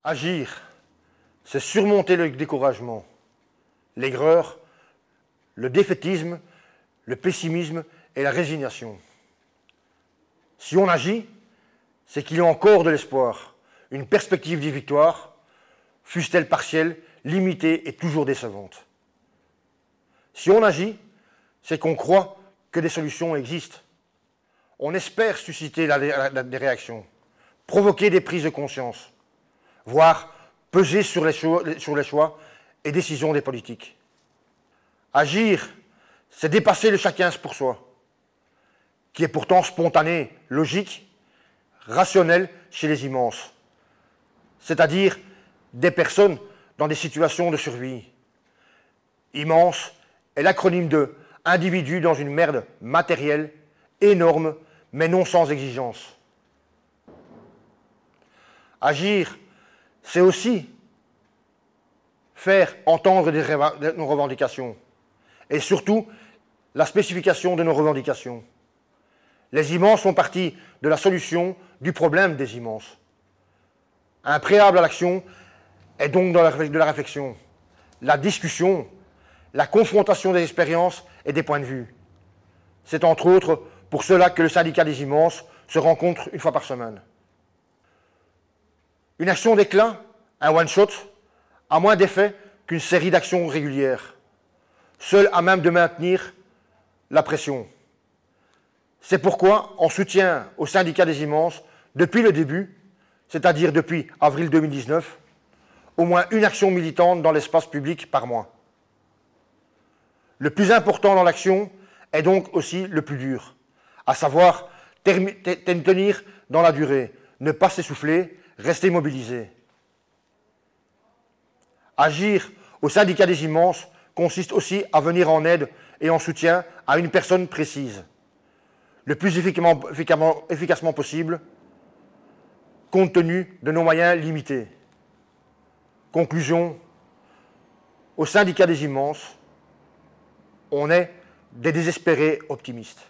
Agir, c'est surmonter le découragement, l'aigreur, le défaitisme, le pessimisme et la résignation. Si on agit, c'est qu'il y a encore de l'espoir, une perspective de victoire, fût-elle partielle, limitée et toujours décevante. Si on agit, c'est qu'on croit que des solutions existent. On espère susciter des réactions, provoquer des prises de conscience, voire peser sur les choix et décisions des politiques. Agir, c'est dépasser le chacun pour soi, qui est pourtant spontané, logique, rationnel chez les immenses, c'est-à-dire des personnes dans des situations de survie. Immense est l'acronyme de « individu dans une merde matérielle, énorme, mais non sans exigence ». Agir, c'est aussi faire entendre nos revendications, et surtout la spécification de nos revendications. Les immenses font partie de la solution du problème des immenses. Un préalable à l'action est donc de la réflexion, la discussion, la confrontation des expériences et des points de vue. C'est entre autres pour cela que le syndicat des immenses se rencontre une fois par semaine. Une action d'éclat, un one-shot, a moins d'effet qu'une série d'actions régulières, seule à même de maintenir la pression. C'est pourquoi, en soutien au syndicat des immenses, depuis le début, c'est-à-dire depuis avril 2019, au moins une action militante dans l'espace public par mois. Le plus important dans l'action est donc aussi le plus dur, à savoir tenir dans la durée, ne pas s'essouffler, rester mobilisé. Agir au syndicat des immenses consiste aussi à venir en aide et en soutien à une personne précise, le plus efficacement possible, compte tenu de nos moyens limités. Conclusion, au syndicat des immenses, on est des désespérés optimistes.